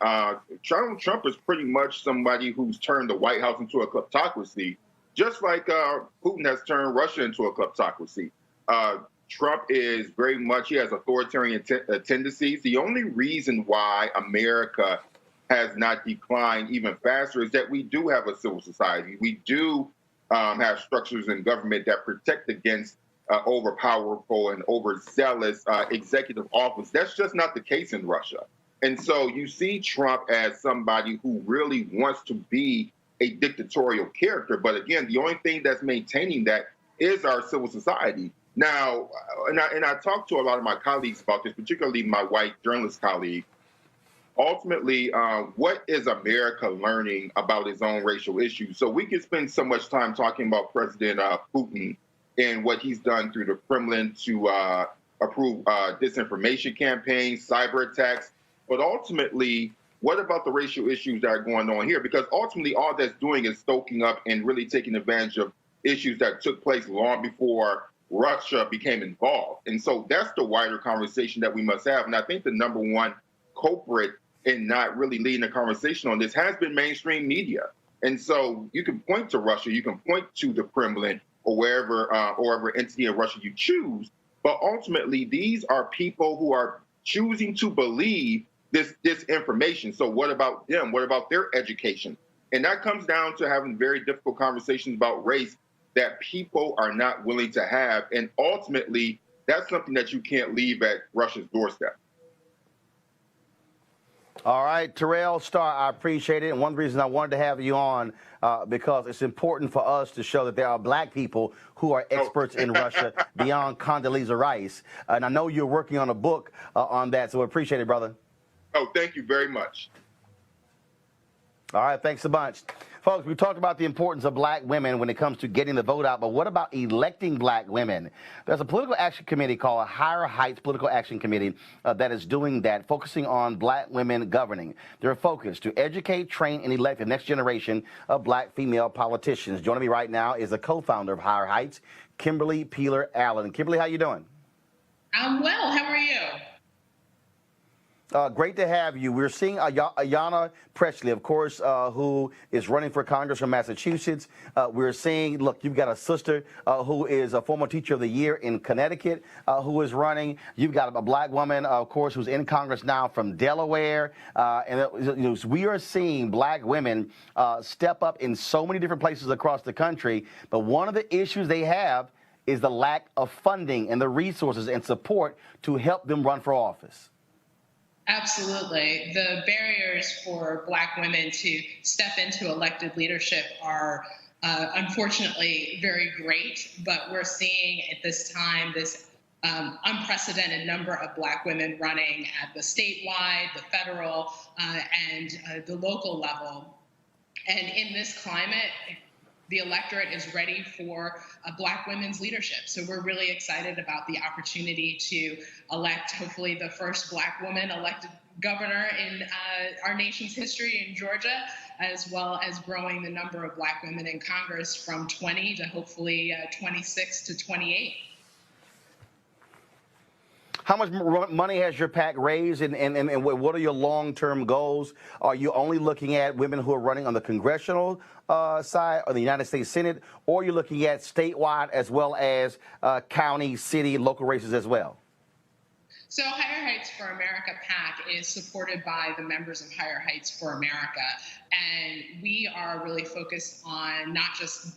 Donald Trump is pretty much somebody who's turned the White House into a kleptocracy, just like Putin has turned Russia into a kleptocracy. Trump is very much, he has authoritarian tendencies. The only reason why America has not declined even faster is that we do have a civil society. We do have structures in government that protect against overpowerful and overzealous executive office. That's just not the case in Russia. And so you see Trump as somebody who really wants to be a dictatorial character. But again, the only thing that's maintaining that is our civil society. Now, and I talked to a lot of my colleagues about this, particularly my white journalist colleague. Ultimately, what is America learning about its own racial issues? So we can spend so much time talking about President Putin and what he's done through the Kremlin to approve disinformation campaigns, cyber attacks. But ultimately, what about the racial issues that are going on here? Because ultimately, all that's doing is stoking up and really taking advantage of issues that took place long before Russia became involved. And so that's the wider conversation that we must have. And I think the number one culprit in not really leading the conversation on this has been mainstream media. And so you can point to Russia, you can point to the Kremlin, or wherever entity in Russia you choose. But ultimately, these are people who are choosing to believe this information. So what about them? What about their education? And that comes down to having very difficult conversations about race that people are not willing to have. And ultimately, that's something that you can't leave at Russia's doorstep. All right, Terrell Starr, I appreciate it. And one reason I wanted to have you on, because it's important for us to show that there are black people who are experts in Russia beyond Condoleezza Rice. And I know you're working on a book on that, so I appreciate it, brother. Oh, thank you very much. All right, thanks a bunch. Folks, we talked about the importance of black women when it comes to getting the vote out, but what about electing black women? There's a political action committee called Higher Heights Political Action Committee that is doing that, focusing on black women governing. They're focused to educate, train, and elect the next generation of black female politicians. Joining me right now is the co-founder of Higher Heights, Kimberly Peeler Allen. Kimberly, how you doing? I'm well. How are you? Great to have you. We're seeing Ayanna Pressley, of course, who is running for Congress from Massachusetts. We're seeing, look, you've got a sister who is a former Teacher of the Year in Connecticut who is running. You've got a black woman, of course, who's in Congress now from Delaware. And we are seeing black women step up in so many different places across the country. But one of the issues they have is the lack of funding and the resources and support to help them run for office. Absolutely. The barriers for Black women to step into elected leadership are unfortunately very great, but we're seeing at this time this unprecedented number of Black women running at the statewide, the federal, and the local level. And in this climate, the electorate is ready for Black women's leadership. So we're really excited about the opportunity to elect, hopefully, the first Black woman elected governor in our nation's history in Georgia, as well as growing the number of Black women in Congress from 20 to hopefully 26 to 28. How much money has your PAC raised, and what are your long-term goals? Are you only looking at women who are running on the congressional side or the United States Senate, or are you looking at statewide as well as county, city, local races as well? So Higher Heights for America PAC is supported by the members of Higher Heights for America, and we are really focused on not just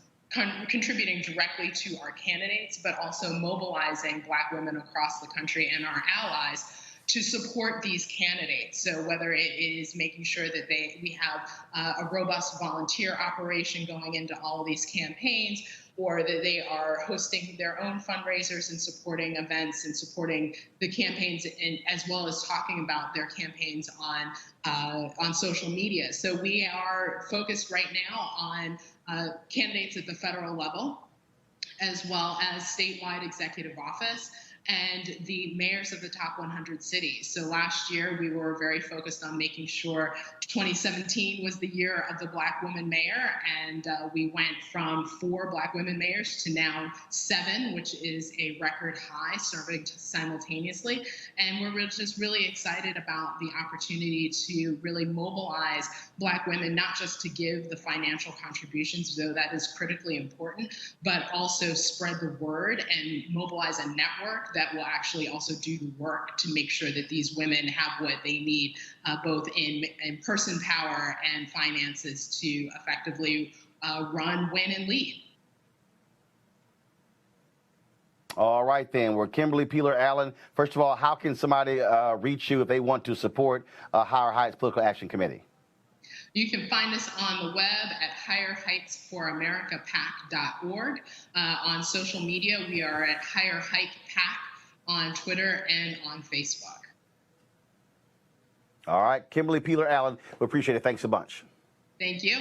contributing directly to our candidates, but also mobilizing Black women across the country and our allies to support these candidates. So whether it is making sure that we have a robust volunteer operation going into all of these campaigns, or that they are hosting their own fundraisers and supporting events and supporting the campaigns, and as well as talking about their campaigns on social media. So we are focused right now on candidates at the federal level, as well as statewide executive office, and the mayors of the top 100 cities. So last year, we were very focused on making sure 2017 was the year of the Black woman mayor, and we went from 4 Black women mayors to now 7, which is a record high, serving simultaneously. And we're just really excited about the opportunity to really mobilize Black women, not just to give the financial contributions, though that is critically important, but also spread the word and mobilize a network that will actually also do the work to make sure that these women have what they need, both in person power and finances, to effectively run, win, and lead. All right, then. We're Kimberly Peeler-Allen. First of all, how can somebody reach you if they want to support Higher Heights Political Action Committee? You can find us on the web at higherheightsforamericapac.org. On social media, we are at Higher Height PAC on Twitter and on Facebook. All right, Kimberly Peeler-Allen, we appreciate it. Thanks a bunch. Thank you.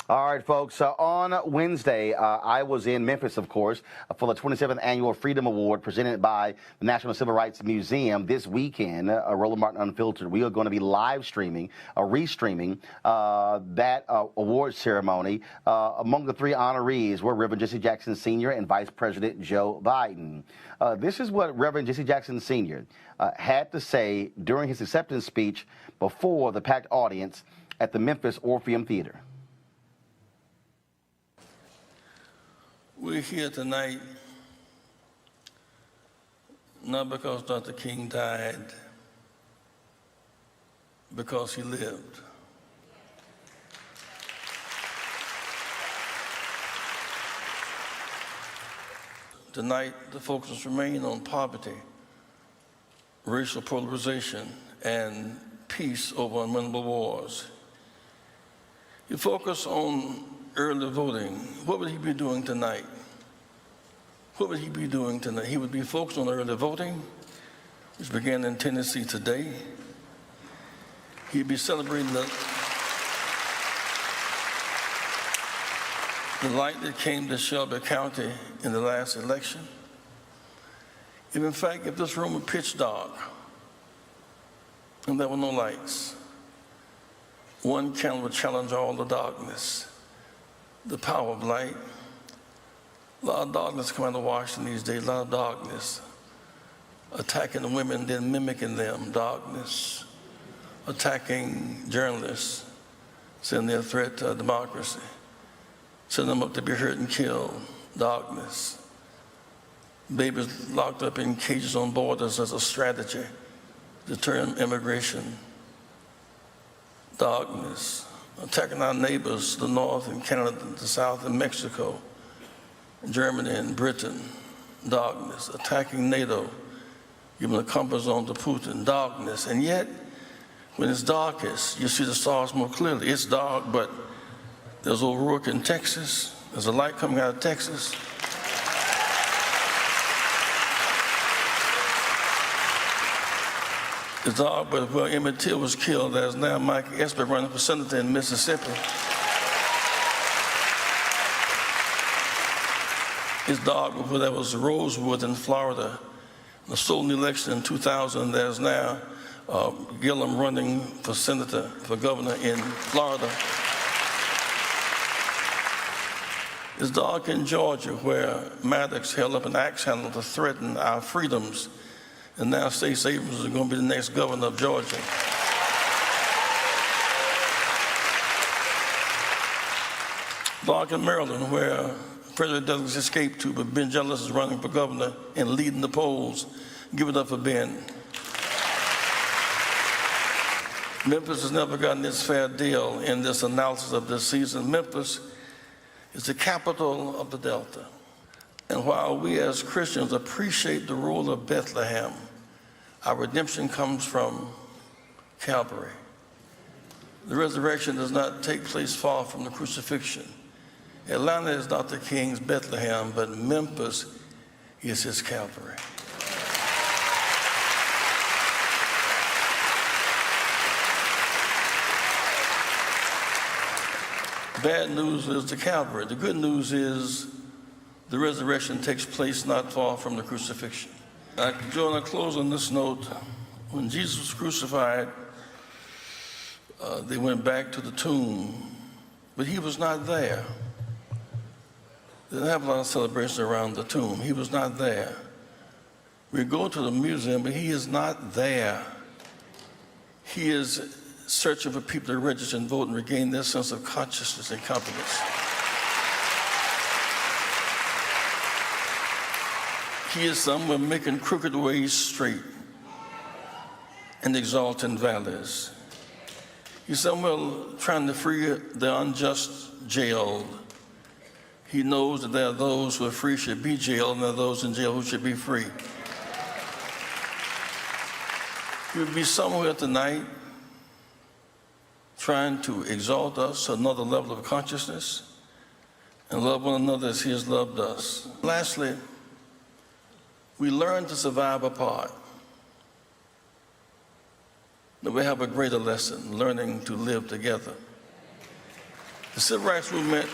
All right, folks. On Wednesday, I was in Memphis, of course, for the 27th Annual Freedom Award presented by the National Civil Rights Museum. This weekend, Roland Martin Unfiltered, we are going to be live streaming, restreaming that award ceremony. Among the 3 honorees were Reverend Jesse Jackson Sr. and Vice President Joe Biden. This is what Reverend Jesse Jackson Sr. Had to say during his acceptance speech before the packed audience at the Memphis Orpheum Theater. We're here tonight not because Dr. King died, because he lived. Tonight, the focus remains on poverty, racial polarization, and peace over unwinnable wars. You focus on early voting. What would he be doing tonight? What would he be doing tonight? He would be focused on early voting, which began in Tennessee today. He'd be celebrating the light that came to Shelby County in the last election. If in fact, if this room were pitch dark and there were no lights, one candle would challenge all the darkness. The power of light. A lot of darkness coming out of Washington these days, a lot of darkness. Attacking the women, then mimicking them, darkness. Attacking journalists, saying they're a threat to democracy. Sending them up to be hurt and killed, darkness. Babies locked up in cages on borders as a strategy to turn immigration, darkness. Attacking our neighbors, the North and Canada, the South and Mexico, Germany and Britain, darkness. Attacking NATO, giving a comfort zone to Putin, darkness. And yet, when it's darkest, you see the stars more clearly. It's dark, but there's O'Rourke in Texas. There's a light coming out of Texas. It's dark, but where Emmett Till was killed, there's now Mike Esper running for senator in Mississippi. It's dark, but where there was Rosewood in Florida, the stolen election in 2000, there's now Gillum running for senator, for governor in Florida. It's dark in Georgia, where Maddox held up an axe handle to threaten our freedoms. And now Stacey Abrams is going to be the next governor of Georgia. Dark in Maryland, where President delegates escaped to, but Ben Jealous is running for governor and leading the polls. Give it up for Ben. Memphis has never gotten its fair deal in this analysis of this season. Memphis is the capital of the Delta. And while we as Christians appreciate the role of Bethlehem, our redemption comes from Calvary. The resurrection does not take place far from the crucifixion. Atlanta is not the king's Bethlehem, but Memphis is his Calvary. Bad news is the Calvary. The good news is the resurrection takes place not far from the crucifixion. I want to close on this note. When Jesus was crucified, they went back to the tomb, but he was not there. They didn't have a lot of celebration around the tomb. He was not there. We go to the museum, but he is not there. He is searching for people to register and vote and regain their sense of consciousness and confidence. He is somewhere making crooked ways straight and exalting valleys. He's somewhere trying to free the unjust jailed. He knows that there are those who are free should be jailed, and there are those in jail who should be free. He would be somewhere tonight trying to exalt us to another level of consciousness and love one another as he has loved us. Lastly, we learn to survive apart. But we have a greater lesson, learning to live together. The civil rights movement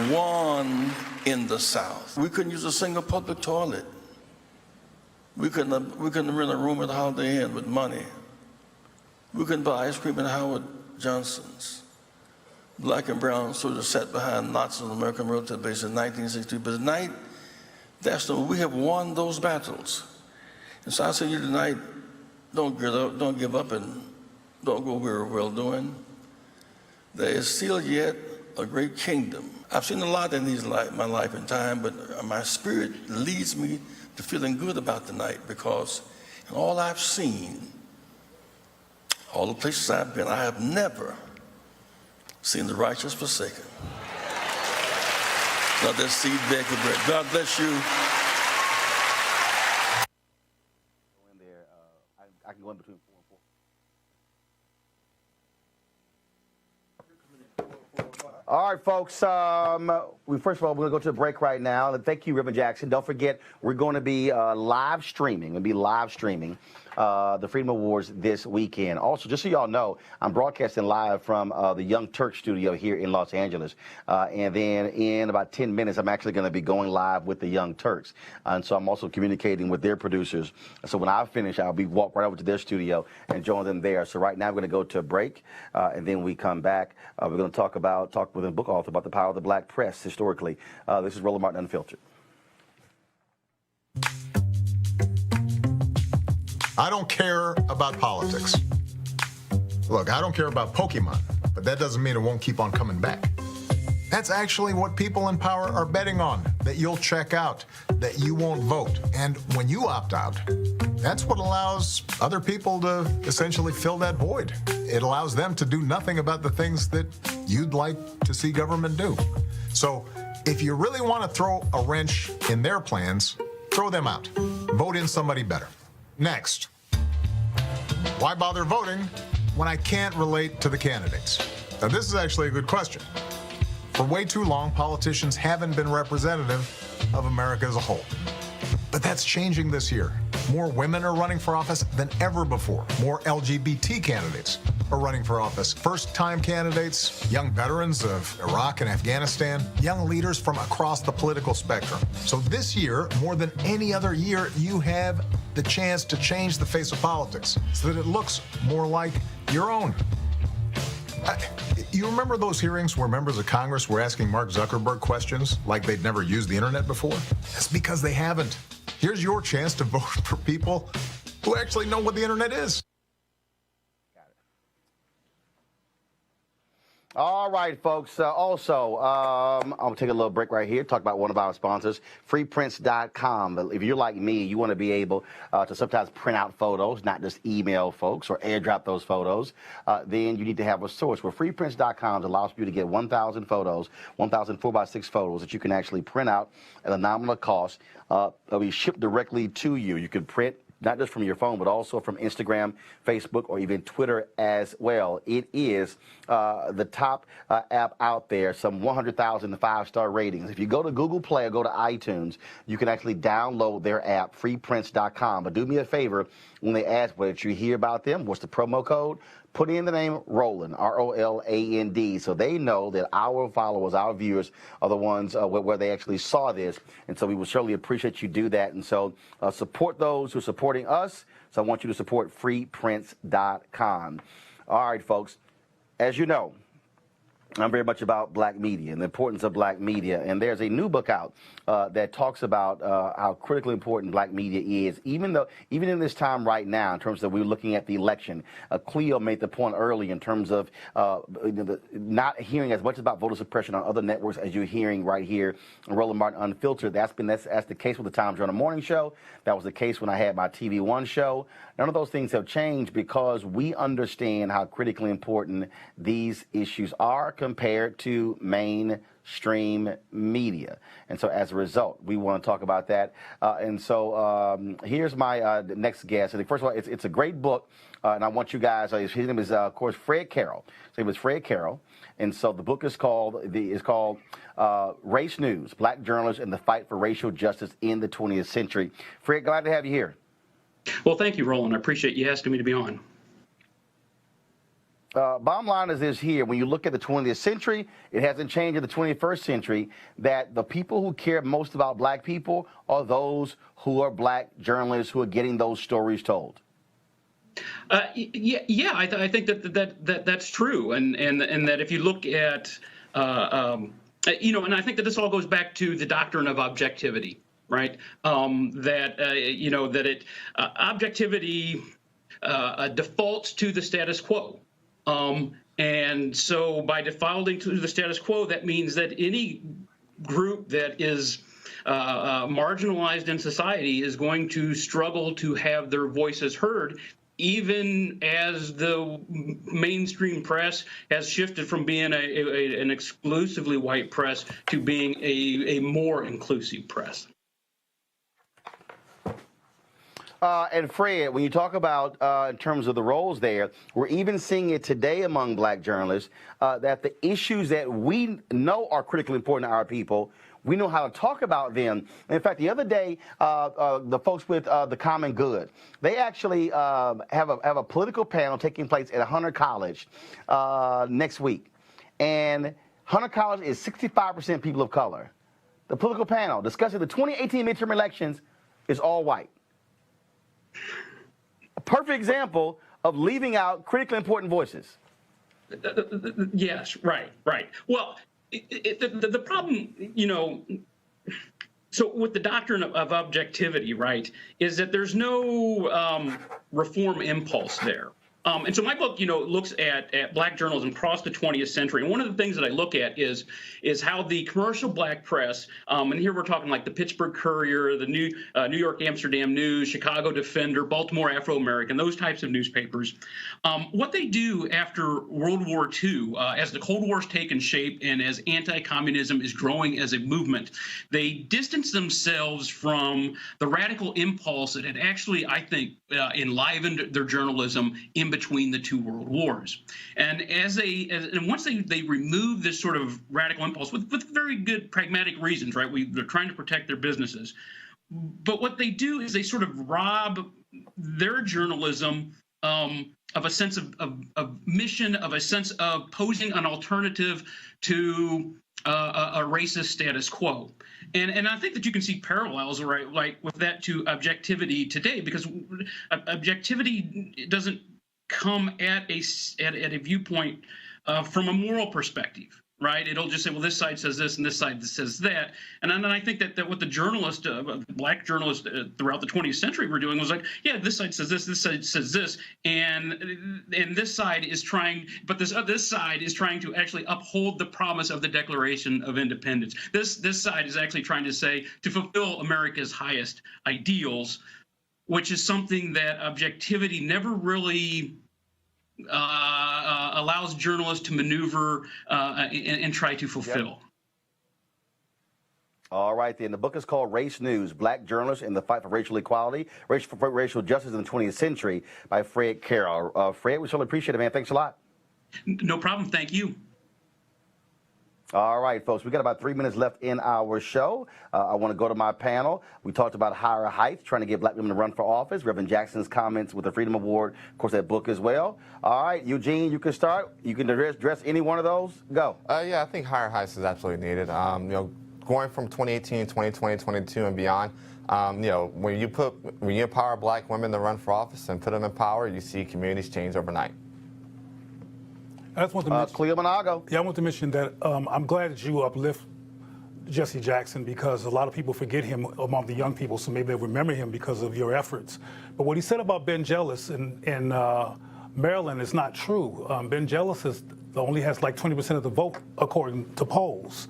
won in the South. We couldn't use a single public toilet. We couldn't rent a room at the Holiday Inn with money. We couldn't buy ice cream at Howard Johnson's. Black and brown soldiers sat behind Nazis on the American military base in 1962. But tonight, we have won those battles. And so I say to you tonight, don't give up, and don't go weary of well-doing. There is still yet a great kingdom. I've seen a lot in my life and time, but my spirit leads me to feeling good about tonight, because in all I've seen, all the places I've been, I have never seen the righteous forsaken. Not their seed beg for bread. God bless you. I can go in between 4 and 4. All right, folks. First of all, we're going to go to a break right now. Thank you, Reverend Jackson. Don't forget, we're going to be live streaming. The Freedom Awards this weekend. Also, just so y'all know, I'm broadcasting live from the Young Turk studio here in Los Angeles. And then in about 10 minutes, I'm actually going to be going live with the Young Turks. And so I'm also communicating with their producers. So when I finish, I'll walk right over to their studio and join them there. So right now, we're going to go to a break. And then we come back. We're going to talk with a book author about the power of the black press historically. This is Roland Martin Unfiltered. I don't care about politics. Look, I don't care about Pokemon, but that doesn't mean it won't keep on coming back. That's actually what people in power are betting on, that you'll check out, that you won't vote. And when you opt out, that's what allows other people to essentially fill that void. It allows them to do nothing about the things that you'd like to see government do. So if you really want to throw a wrench in their plans, throw them out. Vote in somebody better. Next, why bother voting when I can't relate to the candidates? Now, this is actually a good question. For way too long, politicians haven't been representative of America as a whole. But that's changing this year. More women are running for office than ever before. More LGBT candidates are running for office. First-time candidates, young veterans of Iraq and Afghanistan, young leaders from across the political spectrum. So this year, more than any other year, you have the chance to change the face of politics so that it looks more like your own. You remember those hearings where members of Congress were asking Mark Zuckerberg questions like they'd never used the internet before? That's because they haven't. Here's your chance to vote for people who actually know what the internet is. All right, folks. Also, I'll take a little break right here, talk about one of our sponsors, freeprints.com. If you're like me, you want to be able to sometimes print out photos, not just email folks or airdrop those photos, then you need to have a source. Well, freeprints.com allows you to get 1,000 photos, 1,000 4x6 photos that you can actually print out at a nominal cost. They'll be shipped directly to you. You can print not just from your phone, but also from Instagram, Facebook, or even Twitter as well. It is the top app out there, some 100,000 5-star ratings. If you go to Google Play or go to iTunes, you can actually download their app, freeprints.com. But do me a favor, when they ask what you hear about them, what's the promo code? Put in the name Roland, R-O-L-A-N-D, so they know that our followers, our viewers, are the ones where they actually saw this. And so we will certainly appreciate you do that. And so support those who are supporting us. So I want you to support freeprints.com. All right, folks, as you know, I'm very much about black media and the importance of black media. And there's a new book out that talks about how critically important black media is, even in this time right now, in terms of we're looking at the election. Cleo made the point early in terms of not hearing as much about voter suppression on other networks as you're hearing right here on Roland Martin Unfiltered. That's the case with the Tom Joyner Morning Show. That was the case when I had my TV One show. None of those things have changed because we understand how critically important these issues are compared to mainstream media. And so as a result, we want to talk about that. And so here's my next guest. And first of all, it's a great book. And I want you guys, his name is, of course, Fred Carroll. His name is Fred Carroll. And so the book is called Race News, Black Journalists and the Fight for Racial Justice in the 20th Century. Fred, glad to have you here. Well, thank you, Roland. I appreciate you asking me to be on. Bottom line is this here. When you look at the 20th century, it hasn't changed in the 21st century, that the people who care most about black people are those who are black journalists who are getting those stories told. I think that's true. And that if you look at, and I think that this all goes back to the doctrine of objectivity. Right, objectivity defaults to the status quo, and so by defaulting to the status quo, that means that any group that is marginalized in society is going to struggle to have their voices heard, even as the mainstream press has shifted from being an exclusively white press to being a more inclusive press. And Fred, when you talk about in terms of the roles there, we're even seeing it today among black journalists that the issues that we know are critically important to our people, we know how to talk about them. And in fact, the other day, the folks with the Common Good, they actually have a political panel taking place at Hunter College next week. And Hunter College is 65% people of color. The political panel discussing the 2018 midterm elections is all white. A perfect example of leaving out critically important voices. Yes, right. Well, the problem, so with the doctrine of objectivity, right, is that there's no reform impulse there. And so my book, looks at Black journalism across the 20th century. And one of the things that I look at is how the commercial Black press, and here we're talking like the Pittsburgh Courier, the New York Amsterdam News, Chicago Defender, Baltimore Afro-American, those types of newspapers, what they do after World War II, as the Cold War's taken shape and as anti-communism is growing as a movement, they distance themselves from the radical impulse that had actually, I think, enlivened their journalism in between the two world wars. And once they remove this sort of radical impulse with very good pragmatic reasons, right? They're trying to protect their businesses. But what they do is they sort of rob their journalism of a sense of mission, of a sense of posing an alternative to a racist status quo. And I think that you can see parallels, right, like with that to objectivity today, because objectivity doesn't come at a viewpoint from a moral perspective, right? It'll just say, well, this side says this and this side says that. And then I think that what the journalists, Black journalists throughout the 20th century were doing was like, yeah, this side says this side says this, and this side is trying, but this side is trying to actually uphold the promise of the Declaration of Independence. This side is actually trying to say, to fulfill America's highest ideals, which is something that objectivity never really allows journalists to maneuver and try to fulfill. Yep. All right, then. The book is called Race News, Black Journalists in the Fight for Racial Equality, Racial Justice in the 20th Century by Fred Carroll. Fred, we certainly appreciate it, man. Thanks a lot. No problem. Thank you. All right, folks, we got about 3 minutes left in our show. I want to go to my panel. We talked about higher heights, trying to get Black women to run for office. Reverend Jackson's comments with the Freedom Award, of course, that book as well. All right, Eugene, you can start. You can address any one of those. Go. Yeah, I think higher heights is absolutely needed. Going from 2018, 2020, 22, and beyond, when you empower Black women to run for office and put them in power, you see communities change overnight. I just want to mention, Cleo Monago. Yeah, I want to mention that I'm glad that you uplift Jesse Jackson, because a lot of people forget him among the young people, so maybe they'll remember him because of your efforts. But what he said about Ben Jealous in Maryland is not true. Ben Jealous only has like 20% of the vote according to polls.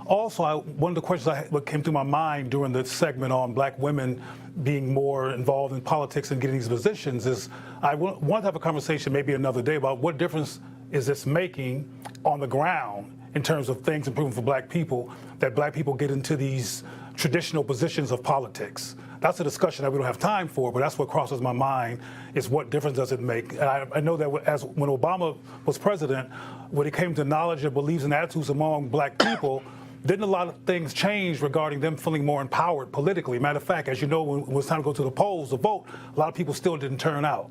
Also, one of the questions that came through my mind during the segment on Black women being more involved in politics and getting these positions is I want to have a conversation maybe another day about what difference is this making on the ground in terms of things improving for Black people, that Black people get into these traditional positions of politics. That's a discussion that we don't have time for, but that's what crosses my mind, is what difference does it make? And I know that when Obama was president, when it came to knowledge and beliefs and attitudes among Black people, didn't a lot of things change regarding them feeling more empowered politically? Matter of fact, as you know, when it was time to go to the polls to vote, a lot of people still didn't turn out.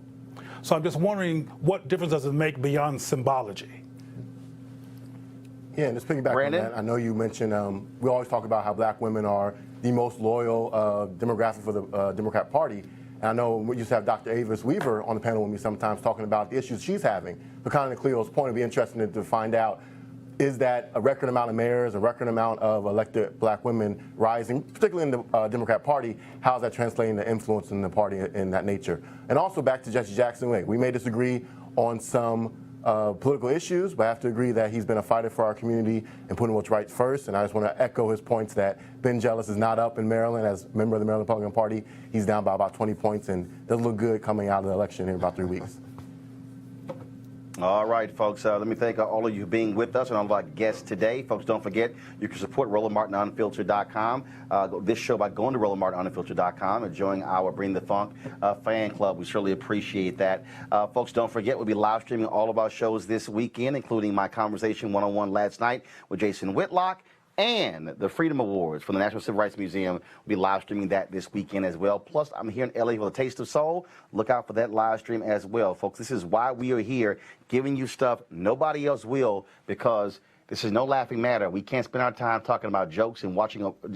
So I'm just wondering, what difference does it make beyond symbology? Yeah, and just piggyback on that, I know you mentioned, we always talk about how Black women are the most loyal demographic for the Democrat Party. And I know we used to have Dr. Avis Weaver on the panel with me sometimes talking about the issues she's having. But kind of to Cleo's point, it'd be interesting to find out, is that a record amount of mayors, a record amount of elected Black women rising, particularly in the Democrat Party? How is that translating to influence in the party in that nature? And also back to Jesse Jackson, we may disagree on some political issues, but I have to agree that he's been a fighter for our community and putting what's right first. And I just want to echo his points that Ben Jealous is not up in Maryland as a member of the Maryland Republican Party. He's down by about 20 points and doesn't look good coming out of the election in about 3 weeks. All right, folks, let me thank all of you being with us and all of our guests today. Folks, don't forget, you can support RolandMartinUnfiltered.com, this show by going to RolandMartinUnfiltered.com and joining our Bring the Funk fan club. We certainly appreciate that. Folks, don't forget, we'll be live streaming all of our shows this weekend, including my conversation one-on-one last night with Jason Whitlock, and the Freedom Awards from the National Civil Rights Museum. We'll be live streaming that this weekend as well. Plus, I'm here in LA with a Taste of Soul. Look out for that live stream as well, folks. This is why we are here, giving you stuff nobody else will, because this is no laughing matter. We can't spend our time talking about jokes and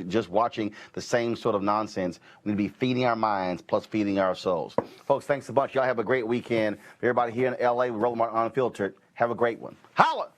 just watching the same sort of nonsense. We need to be feeding our minds plus feeding our souls. Folks, thanks a bunch. Y'all have a great weekend. Everybody here in LA with Roland Martin Unfiltered, have a great one. Holla!